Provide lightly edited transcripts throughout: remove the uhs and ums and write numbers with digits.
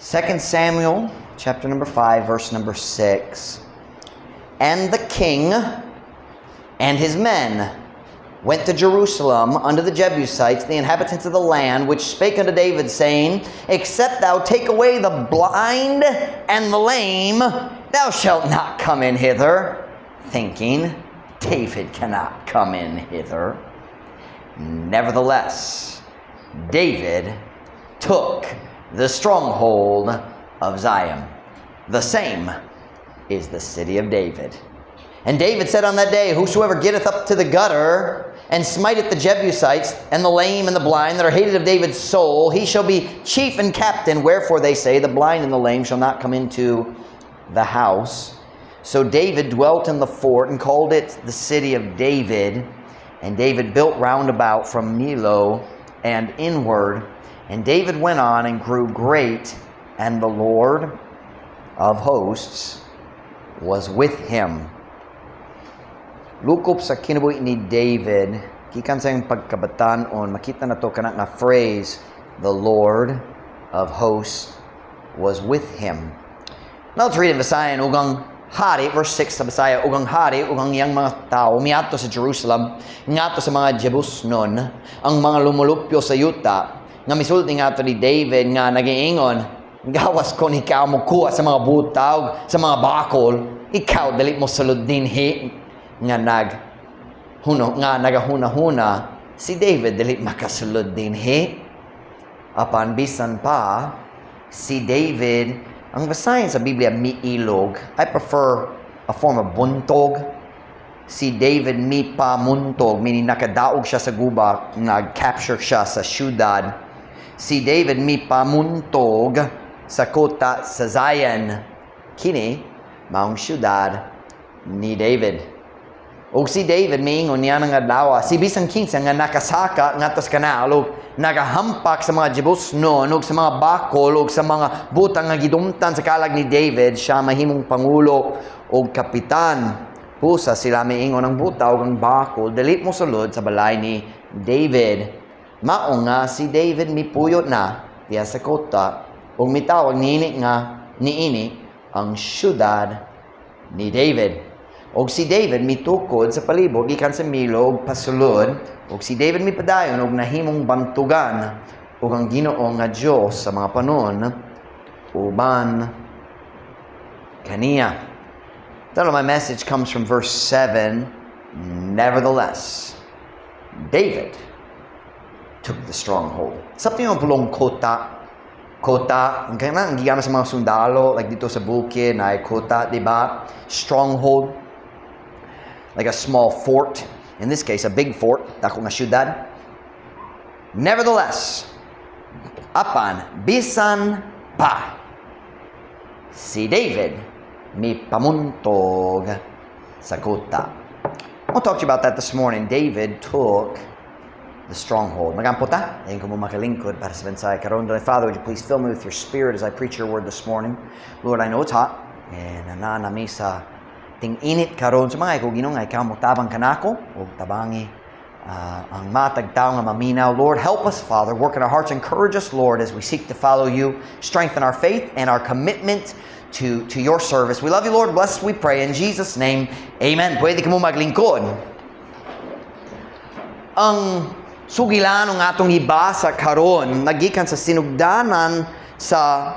2 Samuel chapter number 5, verse number 6. And the king and his men went to Jerusalem unto the Jebusites, the inhabitants of the land, which spake unto David, saying, Except thou take away the blind and the lame, thou shalt not come in hither. Thinking, David cannot come in hither. Nevertheless, David took the stronghold of Zion. The same is the city of David. And David said on that day, Whosoever getteth up to the gutter, and smiteth the Jebusites, and the lame and the blind, that are hated of David's soul, he shall be chief and captain. Wherefore they say, The blind and the lame shall not come into the house. So David dwelt in the fort, and called it the city of David. And David built round about from Millo and inward. And David went on and grew great, and the Lord of hosts was with him. Lukop sa kinabuhi ni David, gikan sa iyong pagkabatanon, makita na to kana nga phrase, the Lord of hosts was with him. Now let's read in Visayan, ugang hari, verse 6 sa Bisaya, ugang hari, ugang iyang mga tao, miato sa Jerusalem, ngato sa mga Jebusnon, ang mga lumulupyo sa yuta, nga misulti ngato ni David, nga nagiingon, gawas ko ni ikaw mo kuha sa mga butawg, sa mga bakol, ikaw dali mo sulod dinhi, nga nagahuna-huna, si David dili makasulod dinhi. Apan bisan pa, si David, ang basahin sa Biblia, miilog. I prefer a form of buntog. Si David mi pamuntog, meaning nakadaog siya sa guba, nag-capture siya sa syudad. Si David mi pamuntog sa kota sa Zion. Kini, maong syudad ni David. O si David, miingon niya ng adlaw, si bisang kinsa nga nakasaka ngatos kanal, o nagahampak sa mga Jebusnon, o sa mga bakol, o sa mga butang nga gidumtan sa kalag ni David, siya mahimong pangulo o kapitan. Pusa sila miingon ang buta o ang bakol, dalit mo sulod sa balay ni David. Mao nga si David mipuyot na diya sa kota, o mitawag niini ang syudad ni David. Og si David mitukod sa palibot gikan sa Millo og pasulod, og si David mipadayon og nahimong bantugan og ang Ginoo nga Dios sa mga panon uban kaniya. My message comes from verse 7. Nevertheless, David took the stronghold. Something yung pulong kota, ang kanang gigama sa mga sundalo, like dito sa bukid na ay kota, diba? Stronghold. Like a small fort. In this case, a big fort. Dako nga syudad. Nevertheless, apan, bisan pa, si David mi pamuntog sa kota. I want to talk to you about that this morning. David took the stronghold. Magampo ta? Ayun ko mo makalingkod para sa bensay karon. Father, would you please fill me with your spirit as I preach your word this morning? Lord, I know it's hot. And nanami sa ting init karon sa mga Ginoo nga ikaw mo tabang kanako o tabangi ang matag tao nga maminaw. Lord, help us, Father. Work in our hearts. Encourage us, Lord, as we seek to follow you. Strengthen our faith and our commitment to your service. We love you, Lord. Bless, we pray. In Jesus' name, amen. Pwede ka mo maglingkod. Ang sugilan ng atong ibasa karon nagikan sa sinugdanan sa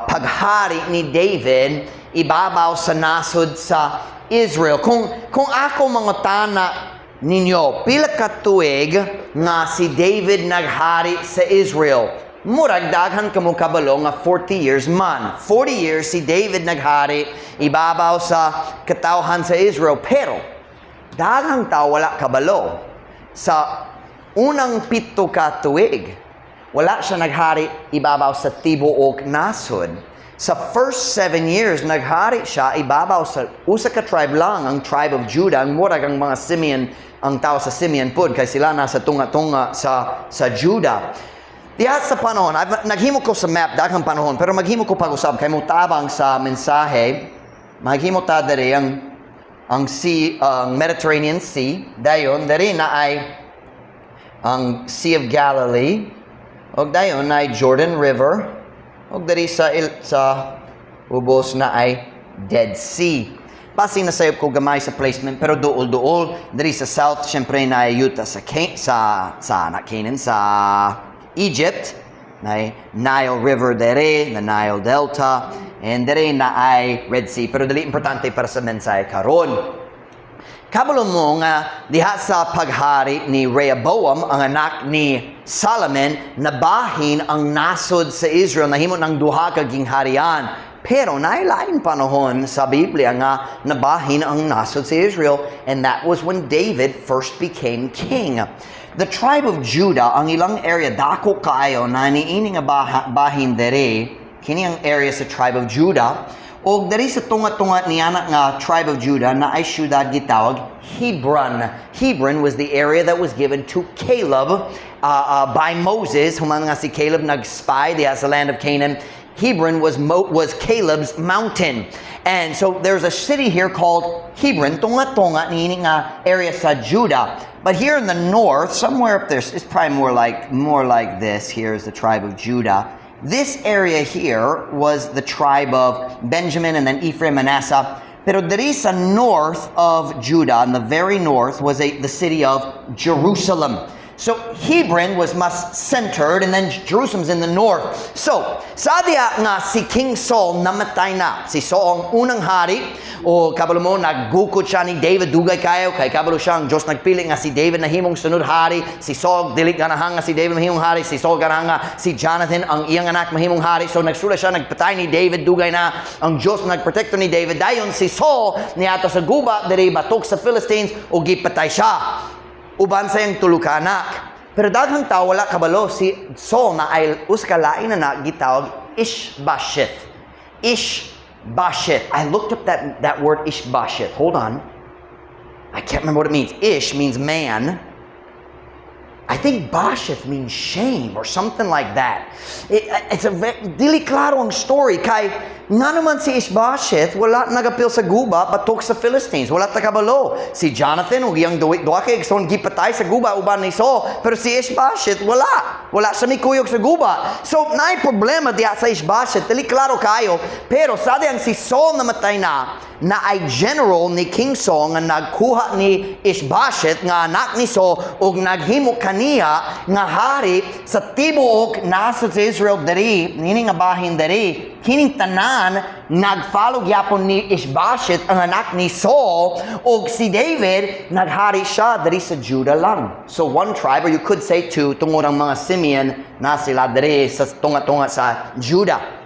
paghari ni David ibabaw sa nasod sa Israel. Kung ako mga tana ninyo, pila ka tuig nga si David naghari sa Israel. Murag daghan kamo kabalo nga 40 years man. 40 years si David naghari ibabaw sa katawhan sa Israel. Pero daghang tao wala kabalo. Sa unang 7 ka tuig, wala siya naghari ibabaw sa tibuok nasod. Sa first 7 years, naghari siya ibabaw sa usa ka tribe lang, ang tribe of Judah. Ang murag ang mga Simeon, ang tao sa Simeon pod, kay sila nasa tunga-tunga sa Judah. Diya sa panahon, naghimo ko sa map, daghang panahon, pero maghimo ko pag-usab, kay mo tabang sa mensahe, maghimo ta diri ang Mediterranean Sea, dayon, diri na ay ang Sea of Galilee, o dayon na ay Jordan River, ug diri sa ubos na ay Dead Sea. Basi nasayop ko gamay sa placement pero duol-duol diri sa south syempre na yuta sa Canaan sa Egypt na Nile River dere, na Nile Delta, and dere na ay Red Sea. Pero dali importante para sa mensahe karon. Kabalo mo nga diha sa paghari ni Rehoboam, ang anak ni Solomon, nabahin ang nasod sa Israel, nahimo ng duha ka gingharian. Pero nailaing panahon sa Biblia nga nabahin ang nasod sa Israel, and that was when David first became king. The tribe of Judah, ang ilang area dako kaayo na niini nga bahin dere, kini ang area sa tribe of Judah. O dari sa tunga-tunga ni anak nga tribe of Judah na ay syudad gitawag Hebron. Hebron was the area that was given to Caleb by Moses. Human nga si Caleb nag-spy diha sa land of Canaan. Hebron was Caleb's mountain. And so there's a city here called Hebron, tunga-tunga ni nga area sa Judah. But here in the north, somewhere up there, it's probably more like this. Here's the tribe of Judah. This area here was the tribe of Benjamin and then Ephraim, Manasseh. Pero diri sa north of Judah, in the very north, was the city of Jerusalem. So Hebron was mas centered, and then Jerusalem's in the north. So, sa diya nga si King Saul namatay na. Si Saul ang unang hari, o kabalo mo, naggukot siya ni David, dugay kayo, kay kabalo siya, ang Diyos nagpili nga si David na himong sunod hari, si Saul, dili ganahang nga si David mahimong hari, si Saul ganahang nga si Jonathan, ang iyang anak mahimong hari. So nagsula siya, nagpatay ni David, dugay na, ang Diyos nagprotekto ni David. Dayon si Saul, niyato sa guba, diri batok sa Philistines, o gipatay siya. Uban sa yung tulukanak. Pero daghang tao wala kabalo si Saul na ay uskalain na gitawag Ishbosheth. Ishbosheth. I looked up that word Ishbosheth. Hold on. I can't remember what it means. Ish means man. I think Bosheth means shame or something like that. It's a dili klaro ang story kay nga naman si Ishbosheth wala nagapil sa guba patok sa Philistines, wala takabalo. Si Jonathan ug iyang duwa kay igsoon gipatay sa guba uban ni Saul, pero si Ishbosheth wala sa mikuyog sa guba. So naay problema diha sa Ishbosheth, dili klaro kayo, pero sa diyang si Saul namatay na ay general ni King Saul nga nagkuha ni Ishbosheth nga anak ni Saul ug naghimo kaniya nga hari sa tibuok nasod sa Israel diri, nini nga bahin diri. Kining tanan nagfollow gyapon ni Ishbosheth ang anak ni Saul ug si David naghari siya diri sa Judah lang. So one tribe, or you could say two, tungod ang mga Simeon na sila diri sa tunga-tunga sa Judah.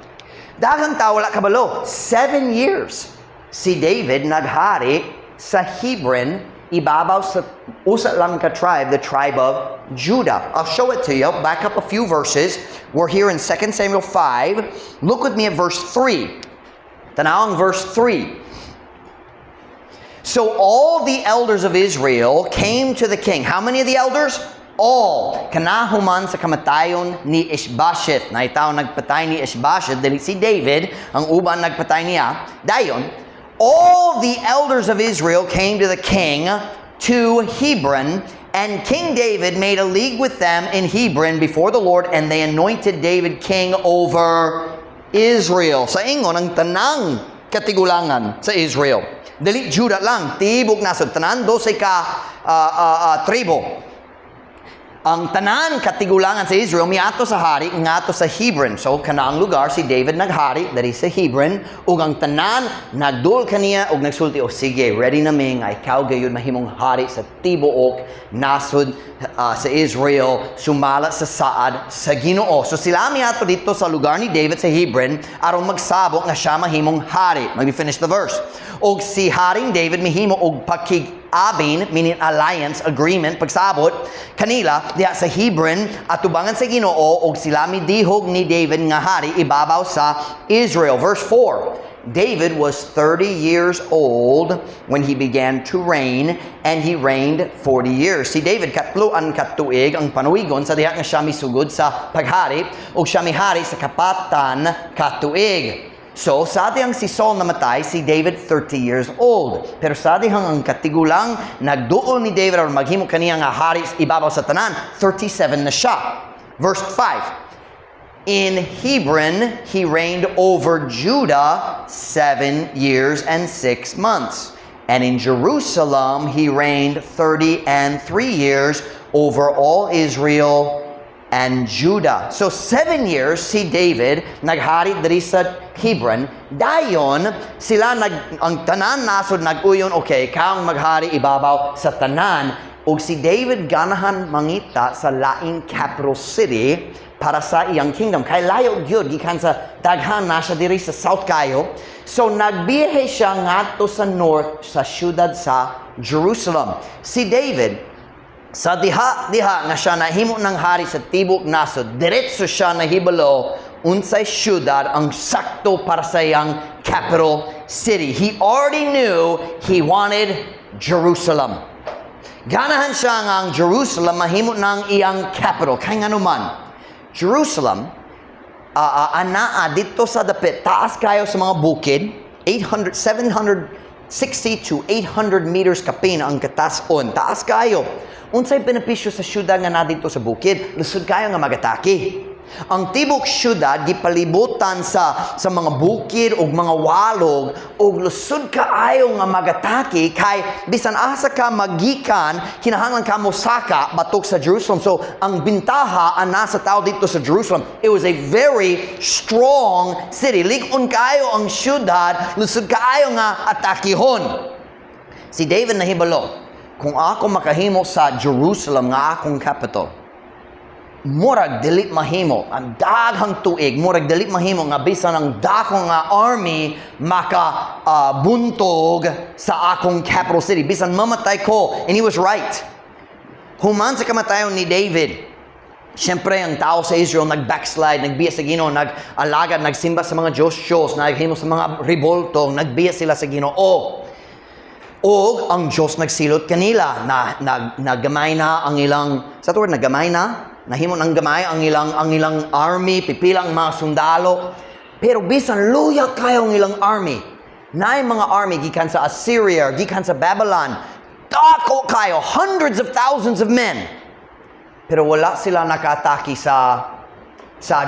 Daghang tao wala kabalo, 7 years si David naghari sa Hebron, ibabaw sa usa lang ka tribe, the tribe of Judah. I'll show it to you. Back up a few verses. We're here in 2 Samuel 5. Look with me at verse 3. Tanaw ang verse 3. So all the elders of Israel came to the king. How many of the elders? All. Kanahuman sa kamatayon ni Ishbosheth. Na itaw nagpatay ni Ishbosheth, dili si David, ang uban nagpatay niya. Dayon, all the elders of Israel came to the king to Hebron, and King David made a league with them in Hebron before the Lord, and they anointed David king over Israel. Sa ingon ang tanang katigulangan sa Israel. Dili Judah lang, tibok nasod tanan 12 ka tribo. Ang tanan katigulangan sa Israel miato sa hari ngato sa Hebron. So kanaang lugar si David naghari dari sa Hebron ug ang tanan nagdul kaniya ug nagsulti o sige ready na ming ay ikaw gayud mahimong hari sa tibuok nasod sa Israel sumala sa saad sa Ginoo. So sila miato dito sa lugar ni David sa Hebron aron magsabok nga siya mahimong hari. Let me finish the verse. Og si haring David mihimo og pakig-abin, meaning alliance, agreement, pagsabot kanila diha sa Hebron at tubangan sa Ginoo og sila midihog ni David nga hari ibabaw sa Israel. Verse 4. David was 30 years old when he began to reign, and he reigned 40 years. Si David katluan katuig ang panuwigon sa diha nga siya misugod sa paghari ug siya mihari sa kapatan katuig. So, sa dihang si Saul namatay, si David 30 years old. Pero sa dihang ang katigulang nagduol ni David or maghimo kaniya nga hari ibabaw sa tanan, 37 na siya. Verse 5. In Hebron, he reigned over Judah 7 years and 6 months. And in Jerusalem, he reigned 30 and 3 years over all Israel and Judah. So 7 years si David naghari diri sa Hebron. Dayon sila ang tanan nasod naguyon, okay, kaong maghari ibabaw sa tanan. Og si David ganahan mangita sa laing capital city para sa iyang kingdom. Kay layo gyud gikan sa daghan na siya diri sa south kayo. So nagbiyahe siya ngadto sa north sa syudad sa Jerusalem. Si David sa diha nga siya nahimo ng hari sa tibok nasod, diretso siya nahibalo unsay syudad ang sakto para sa iyang capital city. He already knew he wanted Jerusalem. Ganahan siya nga ang Jerusalem mahimo ng iyang capital. Kay nga naman, Jerusalem, anaa dito sa dapit, taas kayo sa mga bukid, 760 to 800 meters kapin ang katason. Taas kayo. Unsay benepisyo sa syudad nga na dito sa bukid, lusod kayo nga magatake. Ang tibok syudad gipalibutan sa mga bukid ug mga walog ug lusod kaayo nga magatake kay bisan asa ka magikan kinahanglan ka mosaka batok sa Jerusalem. So ang bintaha ana sa tao dito sa Jerusalem, it was a very strong city. Lig-on kaayo ang syudad, lusod kaayo nga atakihon. Si David nahibalo, kung ako makahimo sa Jerusalem nga akong capital, murag dili mahimo ang daghang tuig, murag dili mahimo nga bisan ang dakong nga army maka buntog sa akong capital city, bisan mamatay ko. And he was right. Human sa kamatayon ni David, siyempre ang tao sa Israel nag-backslide, nagbiya sa Ginoo, nag-alagad, nagsimba sa mga Diyos, naghimo sa mga revolto, nagbiya sila sa Ginoo. O ang Diyos nagsilot kanila na nagamay na ang ilang, sa tuwad nagamay na, nahimo ng gamay ang ilang army, pipilang mga sundalo. Pero bisan luya kayo ang ilang army. Naay mga army gikan sa Assyria, gikan sa Babylon. Dako kayo, hundreds of thousands of men. Pero wala sila nakataki sa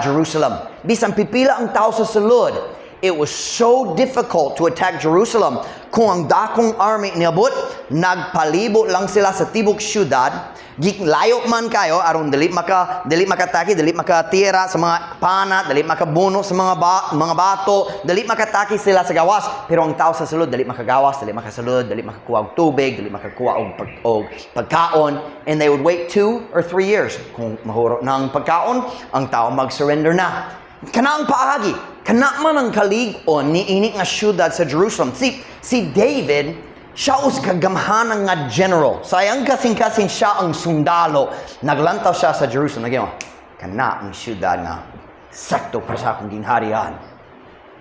Jerusalem. Bisan pipila ang tao sa sulod. It was so difficult to attack Jerusalem. Kung ang dakong army niabot, nagpalibot lang sila sa tibok syudad. Layo man kayo, aron dili makataki, dili makatira sa mga pana, dili makabuno sa mga bato, dili makataki sila sa gawas. Pero ang tao sa sulod, dili makagawas, dili makasulod, dili makakuha og tubig, dili makakuha og pagkaon. And they would wait 2 or 3 years. Kung mahuro ng pagkaon, ang tao mag-surrender na. Kana ang paagi, kana man ang kalig-on ni ini nga syudad sa Jerusalem. Si David, siya us kagamhanan nga general. Sayang kasing-kasing siya ang sundalo. Naglantaw siya sa Jerusalem. Nagyo, kana ang syudad nga sakto para sa akong ginharian.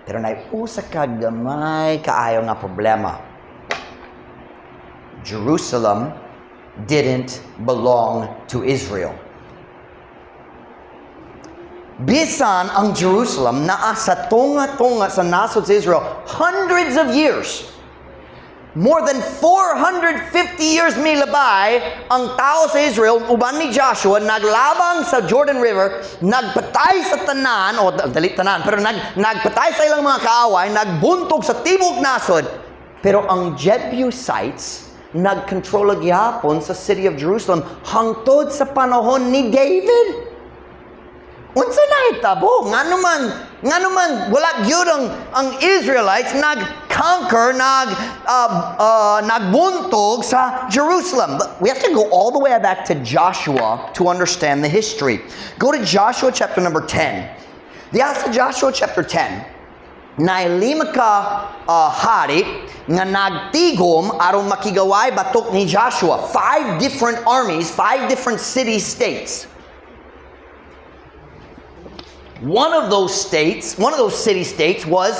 Pero naiusa ka gamay kaayo nga problema. Jerusalem didn't belong to Israel. Bisan ang Jerusalem naa sa tunga-tunga sa nasod sa Israel hundreds of years. More than 450 years milabay ang tao sa Israel, uban ni Joshua, naglabang sa Jordan River, nagpatay sa tanan, o dali tanan, pero nagpatay sa ilang mga kaaway, nagbuntog sa tibok nasod. Pero ang Jebusites, nagkontrol gyapon sa city of Jerusalem hangtod sa panahon ni David. Unsa na itabo? Nga naman, wala gyud ang Israelites nag-conquer, nagbuntog sa Jerusalem. But we have to go all the way back to Joshua to understand the history. Go to Joshua chapter number 10. Diya sa Joshua chapter 10, na 5 ka hari nga nagtigom aron makigaway batok ni Joshua. 5 different armies, 5 different city-states. One of those city-states was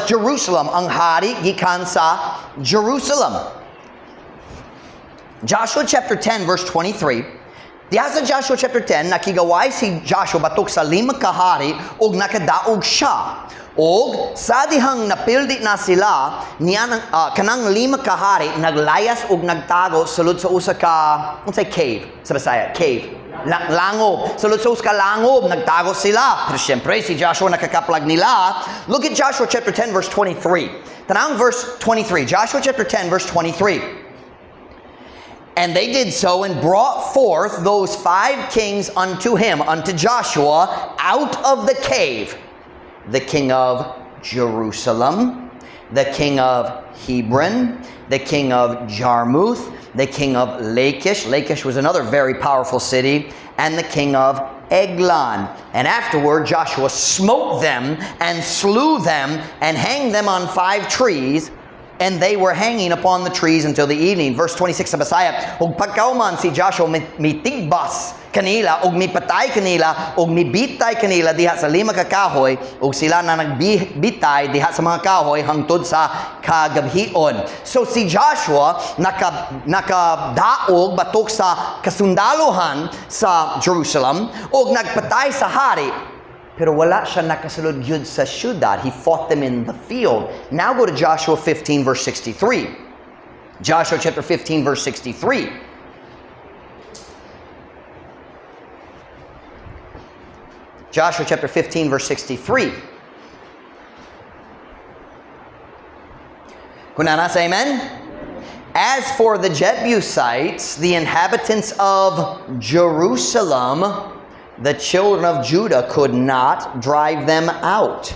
Jerusalem. Ang hari gikan sa Jerusalem. Joshua chapter 10 verse 23. Diha sa Joshua chapter 10, nakigaway si Joshua batok sa 5 ka hari ug nakadaog siya. Og sa dihang napildi na sila, kanang 5 ka hari naglayas ug nagtago sulod sa usa ka, unsay cave sa Bisaya, cave. Langob. So lusos ka langob, nagtago sila. Pero siyempre, si Joshua nakakaplag nila. Look at Joshua chapter 10 verse 23. Tanang verse 23. Joshua chapter 10 verse 23. And they did so and brought forth those 5 kings unto him, unto Joshua, out of the cave. The king of Jerusalem, the king of Hebron, the king of Jarmuth, the king of Lachish. Lachish was another very powerful city. And the king of Eglon. And afterward Joshua smote them and slew them and hanged them on 5 trees. And they were hanging upon the trees until the evening. Verse 26 sa Basaya, ug pagkauman si Joshua mitigbas kanila, ug mipatay kanila, ug mibitay kanila diha sa 5 ka kahoy, ug sila na nagbitay diha sa mga kahoy hangtod sa kagabhion. So si Joshua nakadaog batok sa kasundaluhan sa Jerusalem, ug nagpatay sa hari. Pero wala siya nakasulod yun sa syudad. He fought them in the field. Now go to Joshua 15 verse 63. Joshua chapter 15 verse 63. Joshua chapter 15 verse 63. Kunana sa amen? As for the Jebusites, the inhabitants of Jerusalem, the children of Judah could not drive them out.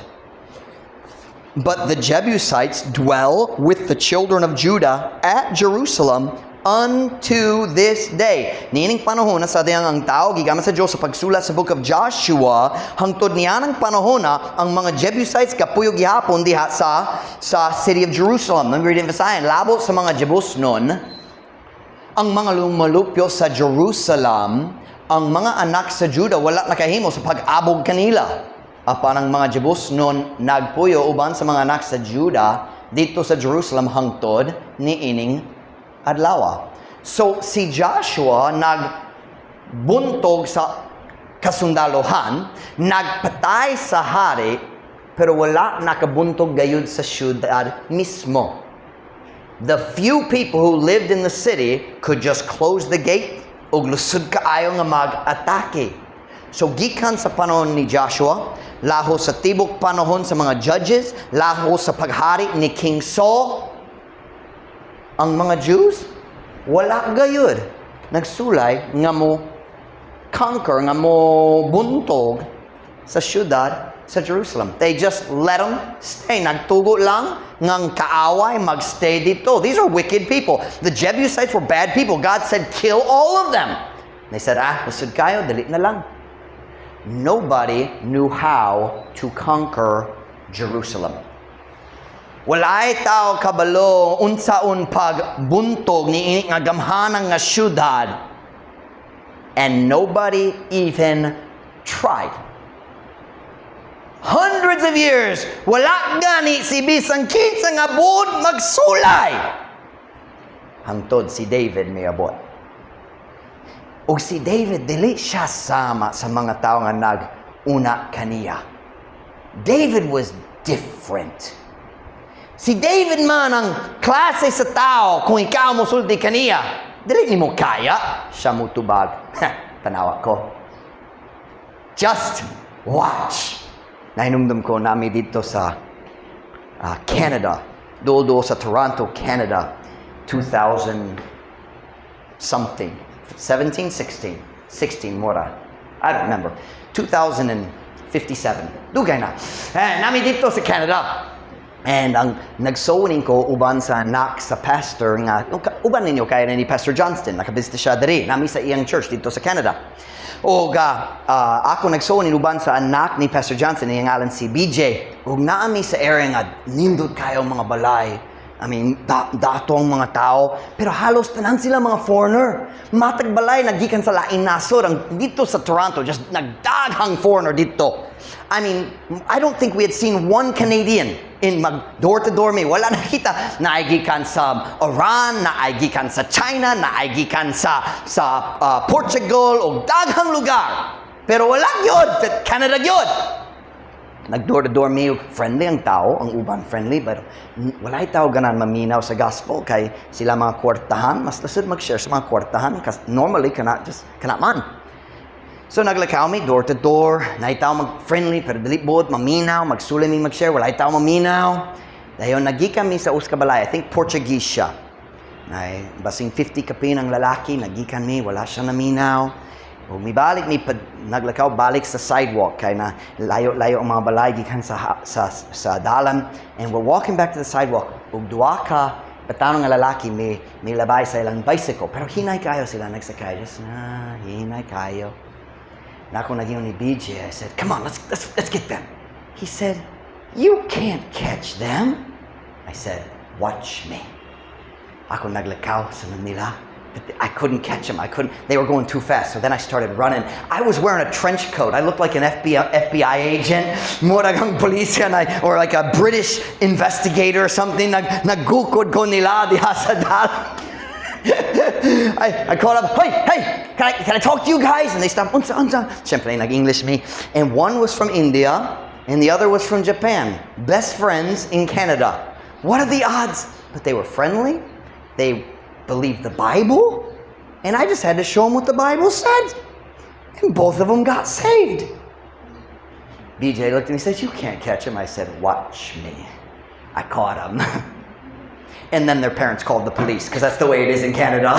But the Jebusites dwell with the children of Judah at Jerusalem unto this day. Nining panahon na sa diyang ang tao, gigaman sa Diyos sa pagsulat sa book of Joshua, hangtod niya ng panahon na ang mga Jebusites kapuyog gihapon diha sa city of Jerusalem. Let me read in Visayan. Labo sa mga Jebus nun, ang mga lumalupyo sa Jerusalem, ang mga anak sa Judah wala nakahimo sa pag-abog kanila. Apan ang mga Jebus noon nagpuyo uban sa mga anak sa Judah dito sa Jerusalem hangtod ni ining adlaw. So si Joshua nagbuntog sa kasundaluhan, nagpatay sa hari, pero wala nakabuntog gayud sa syudad mismo. The few people who lived in the city could just close the gate ug lusod kaayo nga mag-atake. So gikan sa panahon ni Joshua, laho sa tibok panahon sa mga judges, laho sa paghari ni King Saul, ang mga Jews wala gayud nagsulay nga mo conquer, nga mo buntog sa syudad sa Jerusalem. They just let them stay. Nagtugo lang ngang kaaway magstay dito. These are wicked people. The Jebusites were bad people. God said, kill all of them. They said, lusod kayo, dali na lang. Nobody knew how to conquer Jerusalem. Walay tao kabalo unsaon pagbuntog ni nga gamhanang nga syudad, and nobody even tried. Hundreds of years, wala gani si bisang kinsa nga buod magsulay. Hangtod si David may abot. Ug si David dili siya sama sa mga tao nga nag-una kaniya. David was different. Si David man ang klase sa tao kung ikaw mo sulti kaniya, dili nimo kaya siya mo tubag. Tanawa ko. Just watch. Nahinumdum ko nami dito sa Canada. Doon sa Toronto, Canada. 2000 something. 17, 16. 16 mora. I don't remember. 2057. Dugay na. Nami dito sa Canada. And ang nagsoning ko uban sa anak sa pastor nga, uban ninyo kaya ni Pastor Johnston, nakabisita siya diri, nami sa iyang church dito sa Canada. O ako nagsoning uban sa anak ni Pastor Johnson, iyang ngalan si BJ. Ug naami sa area nga nindot kayo mga balay. I mean, dato ang mga tao, pero halos tanan sila mga foreigner. Matag balay nagikan sa lain nasod ang dito sa Toronto, just nagdaghang foreigner dito. I mean, I don't think we had seen one Canadian in door-to-door me. Wala nakita. Naigikan sa Iran, naigikan sa China, naigikan sa Portugal, o daghang lugar. Pero wala yun. Canada yun. Nag-door-to-door me, friendly ang tao, ang uban friendly, but wala'y tao ganan maminaw sa gospel kay sila mga kwartahan, mas lasod mag-share sa mga kwartahan, kasi normally kana man. So naglakaw mi door to door. Naitaw mag-friendly pero dili bod maminaw, magsulay mi mag-share, wala itaw maminaw. Dayon nagikan mi sa Uskabalay. I think Portuguese siya. Nay basing 50 kapin ang lalaki, nagikan mi, wala siya naminaw. O mibalik mi naglakaw balik sa sidewalk kay na layo-layo ang mga balay gikan sa dalan, and we're walking back to the sidewalk. Ug duha ka patanong nga lalaki may labay sa ilang bicycle, pero hinay kayo sila nagsakay. Just na hinay kayo. Nako naging ni BJ, I said, "Come on, let's get them." He said, "You can't catch them." I said, "Watch me." Ako naglakaw sa nila. But I couldn't catch them. They were going too fast. So then I started running. I was wearing a trench coat. I looked like an FBI agent. Muragang police or like a British investigator or something. Naggukod ko nila diha sa dalan. I called up, hey, can I talk to you guys? And they stopped, unsa. Siyempre, nag-English me. And one was from India, and the other was from Japan. Best friends in Canada. What are the odds? But they were friendly. They believed the Bible. And I just had to show them what the Bible said. And both of them got saved. BJ looked at me and said, "You can't catch him." I said, "Watch me." I caught him. And then their parents called the police, because that's the way it is in Canada.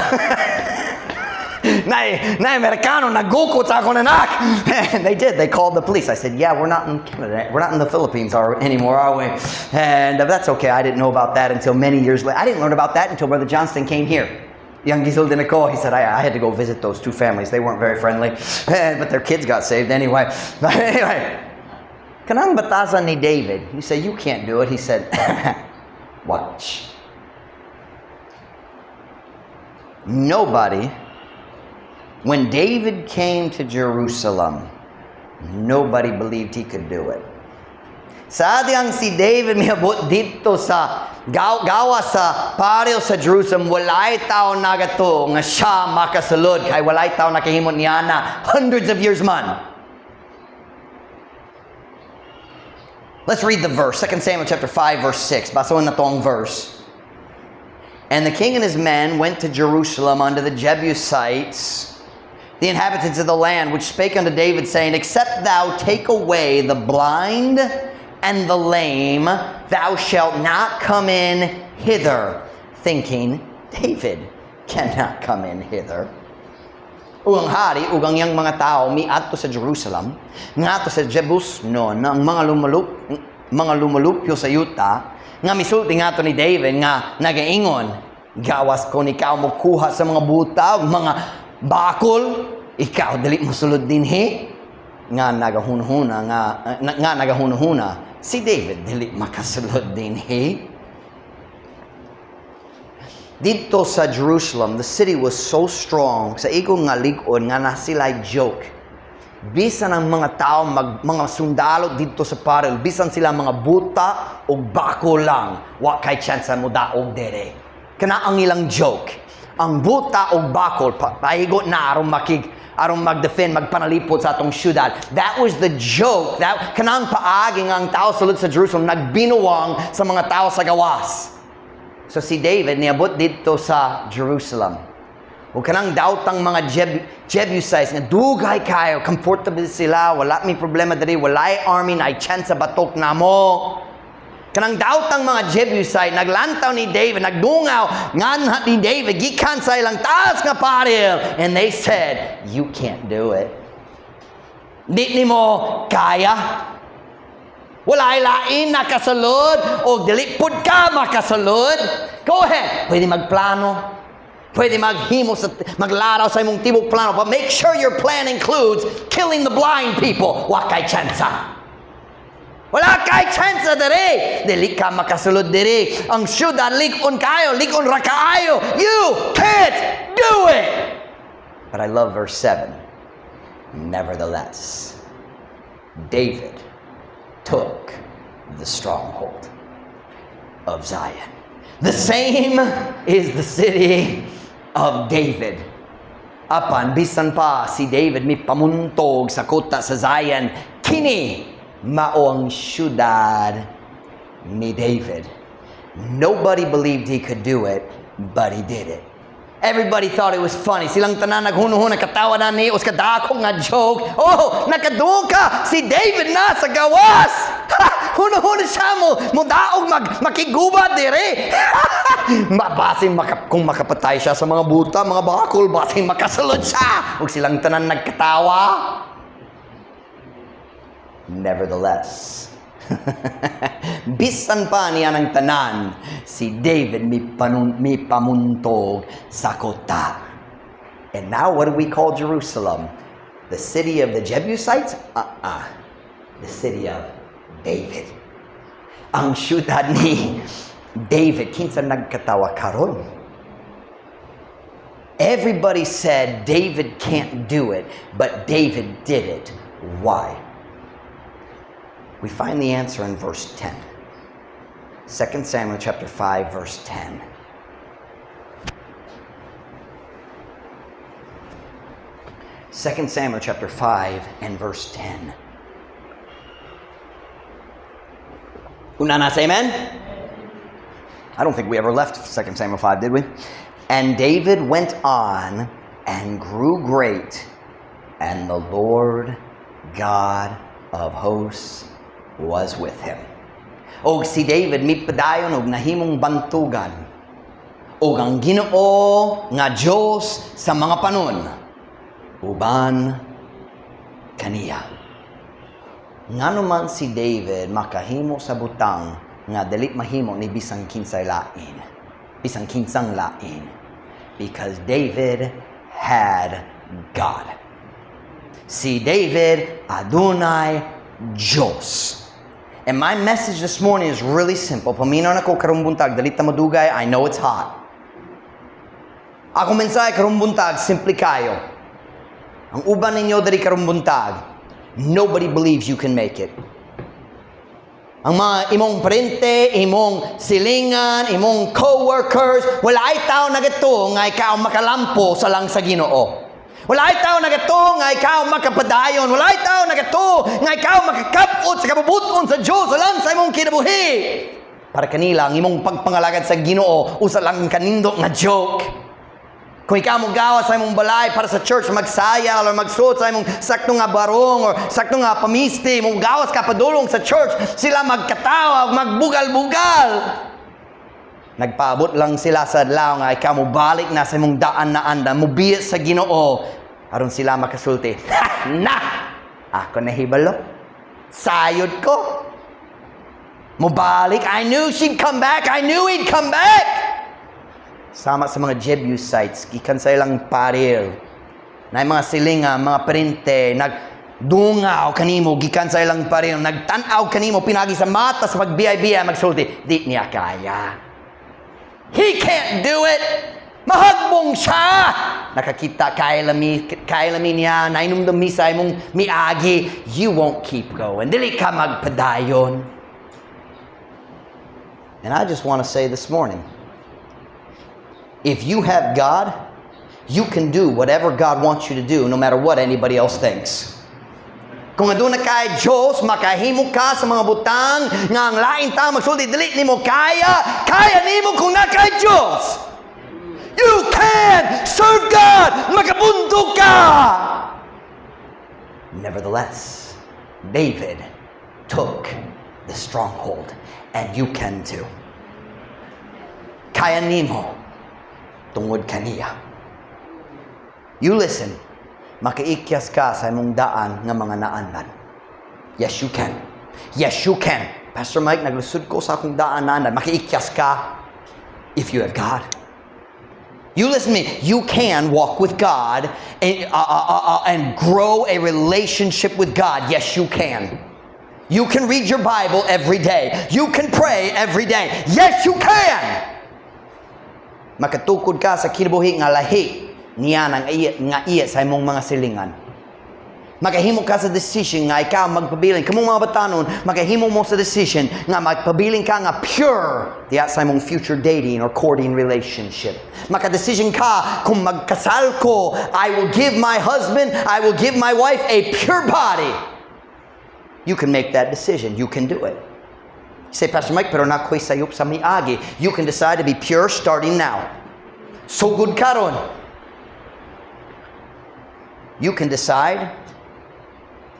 na Amerikano, nagukot sa akong anak. And they did. They called the police. I said, "Yeah, we're not in Canada. We're not in the Philippines anymore, are we?" And that's okay. I didn't know about that until many years later. I didn't learn about that until Brother Johnston came here. Young Gisel Dinaco, he said, I had to go visit those two families. They weren't very friendly. But their kids got saved anyway. But anyway, kanang batasan ni David. You say, "You can't do it." He said, "Watch." When David came to Jerusalem, nobody believed he could do it. Sa adiyang si David miabot dito sa gawa sa paril sa Jerusalem, walay tao nagato nga siya makasulod kay walay tao nakahimot niya na hundreds of years man. Let's read the verse. 2 Samuel chapter 5 verse 6. Basahin na tong verse. "And the king and his men went to Jerusalem unto the Jebusites, the inhabitants of the land, which spake unto David, saying, Except thou take away the blind and the lame, thou shalt not come in hither." Thinking, David cannot come in hither. Ug ang hari, ug ang iyang mga tao, miadto sa Jerusalem, ngadto sa Jebus, no, ang mga lumulupyo sa yuta, nga misulti nga to ni David nga nagaingon, "Gawas ko ikaw mo kuha sa mga buta, mga bakol, ikaw dili mo sulod dinhi." Nga nagahunhuna si David dili makasulod dinhi. Dito sa Jerusalem, the city was so strong sa igong nga lig-on nga nasilay joke. Bisan ang mga tao, mga sundalo dito sa paril, bisan sila mga buta o bako lang, wa kay chance mo daog dere. Kana ang ilang joke. Ang buta o bakol, paigot na aron mag-defend, magpanalipod sa atong syudad. That was the joke. Kanang paaging ang tao sulod sa Jerusalem, nagbinuwang sa mga tao sa gawas. So si David niabot dito sa Jerusalem. O kanang dautang mga Jebusites nga dugay kayo, comfortable sila, wala may problema diri, walay army na chance sa batok namo. Kanang dautang mga Jebusite naglantaw ni David, nagdungaw nga ni David gikan sa ilang taas nga paril, and they said, "You can't do it. Di nimo kaya. Walay lain nakasulod o dili pud ka makasulod. Go ahead. Pwede magplano. Pwede maglaraw sa imong tibok plano, but make sure your plan includes killing the blind people. Wa kay tsansa. Wala kay tsansa dere. Dili ka makasulod dere. Ang syudad lig-on kayo, lig-on ra kaayo. You can't do it. But I love verse 7. Nevertheless, David took the stronghold of Zion. The same is the city of David. Apan bisan pa si David mi pamuntog sa kota sa Zion, kini mao ang syudad ni David. Nobody believed he could do it, but he did it. Everybody thought it was funny. Silang tanan naghuno-huno, katawa na ni, us kadako nga joke. Oh, nakaduog ka! Si David na sa gawas! Huno-huno siya mo daog makiguba dire. Basin kung makapatay siya sa mga buta, mga bakol, basin makasulod siya. Huwag silang tanan nagkatawa. Nevertheless, bisan pa niya ng tanan, si David mi pamuntog sa kota. And now, what do we call Jerusalem? The city of the Jebusites? The city of David. Ang syudad ni David, kinsa nagkatawa karon? Everybody said David can't do it, but David did it. Why? We find the answer in verse 10. 2 Samuel chapter 5, verse 10. Second Samuel chapter 5 and verse 10. Una na say amen? I don't think we ever left 2 Samuel 5, did we? And David went on and grew great, and the Lord God of hosts was with him. Og si David mipadayon og nahimong bantugan. Og ang Ginoo nga Dios sa mga panon uban kaniya. Ngano man si David makahimo sa butang nga dili mahimo ni bisang kinsay lain. Bisang kinsang lain. Because David had God. Si David adunay Diyos. And my message this morning is really simple. Paminaw na ko karong buntag, dalita madugay, I know it's hot. Ako mensahe karong buntag, simple kayo. Ang uban ninyo dali karong buntag, nobody believes you can make it. Ang mga imong parente, imong silingan, imong co-workers, wala ay tao na gato nga ikaw makalampo sa lang sa Ginoo. Wala ay tao na gato nga ikaw makapadayon. Wala ay tao na gato nga ikaw makakapot sa kabubuton sa Diyos. Alam sa imong kinabuhi. Para kanila, ang imong pagpangalagad sa Ginoo, usa lang kanindo nga joke. Kung ikaw mo gawa sa imong balay para sa church, magsaya o magsuot sa imong sakto nga barong o sakto nga pamisti, mong gawas ka padulong sa church, sila magkatawa, magbugal-bugal. Nagpaabot lang sila sa adlaw nga ikaw mo balik na sa imong daan na anda, mubiya sa Ginoo aron sila makasulti. Na! Ako nahibalo. Sayod ko. Mubalik. I knew she'd come back. I knew he'd come back. Sama sa mga Jebusites, gikan sa ilang paril. Na mga silinga, mga printe, nagdungaw kanimo, gikan sa ilang paril, nagtanaw kanimo, pinagi sa mata sa pagbiya-biya, magsulti. Di niya kaya. He can't do it. Mahagbong siya. Nakakita, kailami niya, nainumdum misa mong miagi, you won't keep going. Dili ka magpadayon. And I just want to say this morning, if you have God, you can do whatever God wants you to do, no matter what anybody else thinks. Kung aduna kay Diyos, makahimo ka sa mga butang nga ang lain ta magsulti dili nimo kaya nimo kung na kay Diyos. You can serve God, makabundok ka. Nevertheless, David took the stronghold, and you can too. Kaya nimo tungod kaniya. You listen. Makaikyas ka sa imong daan nga mga naanad. Yes, you can. Yes, you can. Pastor Mike, naglusod ko sa akong daan naanad. Makaikyas ka if you have God. You listen to me. You can walk with God and grow a relationship with God. Yes, you can. You can read your Bible every day. You can pray every day. Yes, you can. Makatukod ka sa kinabuhi nga lahi niya nga iya sa imong mga silingan. Magahimo ka sa decision nga ikaw magpabiling. Kamong mga batanon, magahimo mo sa decision nga magpabiling ka nga pure diya sa imong future dating or courting relationship. Makadecision ka kung magkasal ko, I will give my husband, I will give my wife a pure body. You can make that decision. You can do it. You say, Pastor Mike, pero nako'y sayop sa miagi. You can decide to be pure starting now. So good karon. You can decide.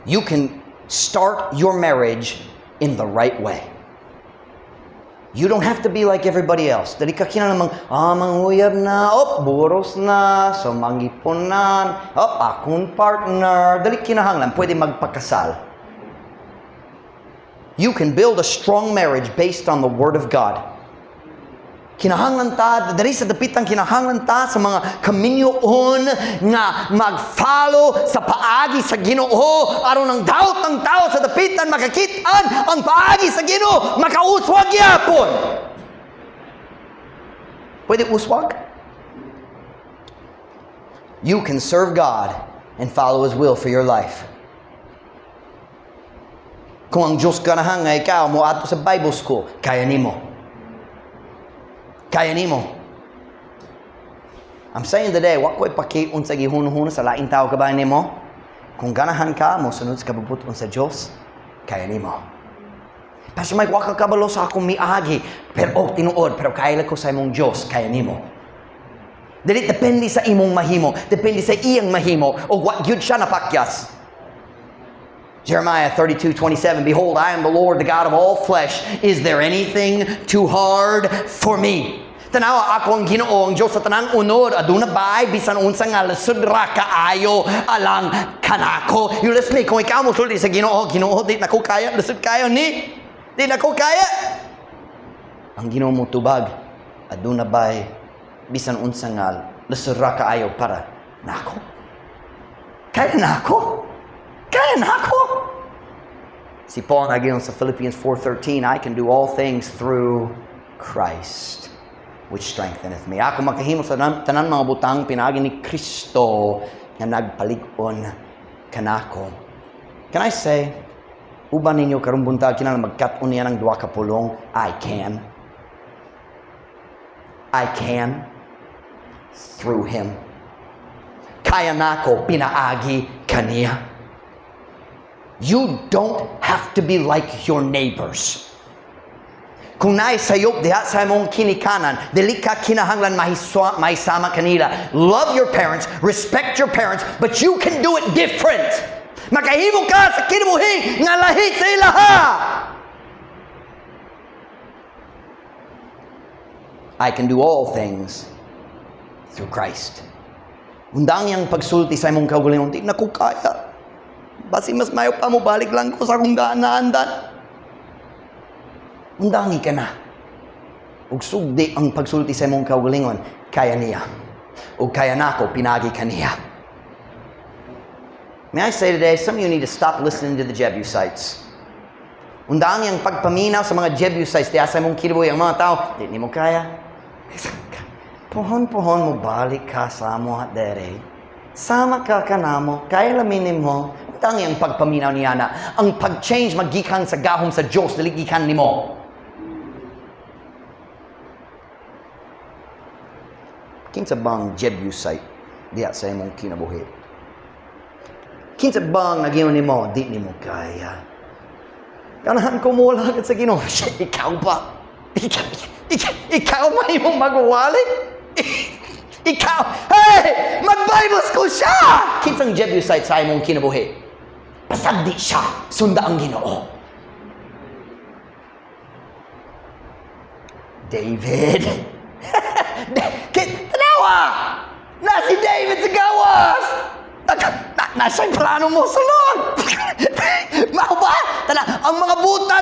You can start your marriage in the right way. You don't have to be like everybody else. Dali ka kinamang, manguyab na, buros na, so mangipunan, akong partner. Dali kinahanglan, pwede magpakasal. You can build a strong marriage based on the Word of God. Kinahanglan ta, dali sa dapitan kinahanglan ta sa mga kaminyoon nga mag-follow sa paagi sa Ginoo aron ang daot ng tao sa dapitan makakitaan ang paagi sa Ginoo makauswag yapon. Pwede uswag? You can serve God and follow His will for your life. Kung ang Diyos ganahan nga ikaw mo ato sa Bible school, kaya nimo. Kaya nimo. I'm saying today, wa ko'y pakiun sa gihuno-huno sa laing tao kabayan nimo. Kung ganahan ka mo sunod sa kabubuton sa Diyos, kaya nimo. Pastor Mike, wa ka kabalo sa akong miagi, pero tinuod, pero kaya ko sa imong Diyos, kaya nimo. Dili depende sa imong mahimo, depende sa iyang mahimo o what gyud siya napakyas. Jeremiah 32:27, Behold, I am the Lord, the God of all flesh. Is there anything too hard for me? Tanawa ako ang Ginoo, ang Diyos sa tanang unod. Aduna bay, bisan unsa nga lasud ra kaayo alang kanako. You listen, kung ikaw mo sulti sa Ginoo, Ginoo, di na ko kaya, lasud kayo ni. Di na ko kaya. Ang Ginoo mo tubag, aduna bay, bisan unsa nga lasud ra kaayo para nako. Kaya nako. Kaya nako. Si Paul naging sa Philippians 4:13, I can do all things through Christ, which strengtheneth me. Ako makahimo sa tanan mga butang pinagi ni Kristo nga nagpalig-on kanako. Can I say, uban ninyo karong buntag kinahanglan magkat-on niya ng duha ka pulong? I can through Him. Kaya nako pinaagi kaniya. You don't have to be like your neighbors. Kung naisayop diha sa imong kinikanan, dili ka kinahanglan mahisama kanila. Love your parents, respect your parents, but you can do it different. Makahimo ka sa kinabuhi nga lahi sa ilaha. I can do all things through Christ. Undang yang pagsulti sa imong kaugalingon, di na ko kaya. Basi mas mayo pa mo balik lang ko sa akong gaanaan. Undangi ka na. Ug sugdi ang pagsulti sa imong kaugalingon, kaya niya. Ug kaya nako pinagi kaniya. May I say today, some of you need to stop listening to the Jebusites. Undangi ang pagpaminaw sa mga Jebusites, diya sa imong kinabuhi ang mga tao, di mo kaya. Pohon-pohon mo balik ka sa mo at dere. Sama ka kanamo, kaya laminin mo. Tangi ang pagpaminaw niya na ang pag-change magikan sa gahom sa Diyos dili gikan nimo. Kinsa bang Jebusite diya sa imong kinabuhi? Kinsa bang nagingon nimo di nimo kaya? Ganahan ko mo lang sa Ginoo. Ikaw ba? Ikaw may imong magwali? Ikaw, hey! Mag-Bible school siya! Kinsang Jebusite sa imong kinabuhi? Pasagdi siya, sunda ang Ginoo. David. Tanawa! Na si David sa gawas! Nasa'y plano mo sulod! Mao ba? Tana, ang mga buta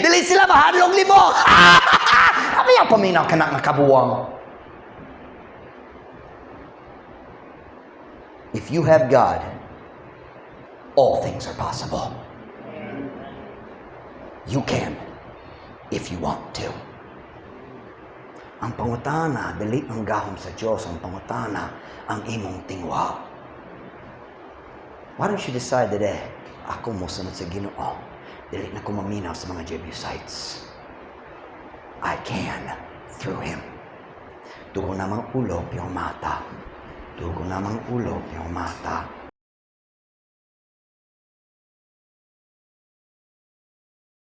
dili sila mahadlong limo! Amaya paminaw ka na makabuwang. If you have God, all things are possible. You can, if you want to. Ang pangutana, dili ang gahom sa Diyos. Ang pangutana, ang imong tingwa. Why don't you decide today, ako mo sunod sa Ginoo. Dili na ko maminaw sa mga Jebusites. I can, through Him. Dugo namang ulo, piyong mata. Dugo namang ulo, piyong mata.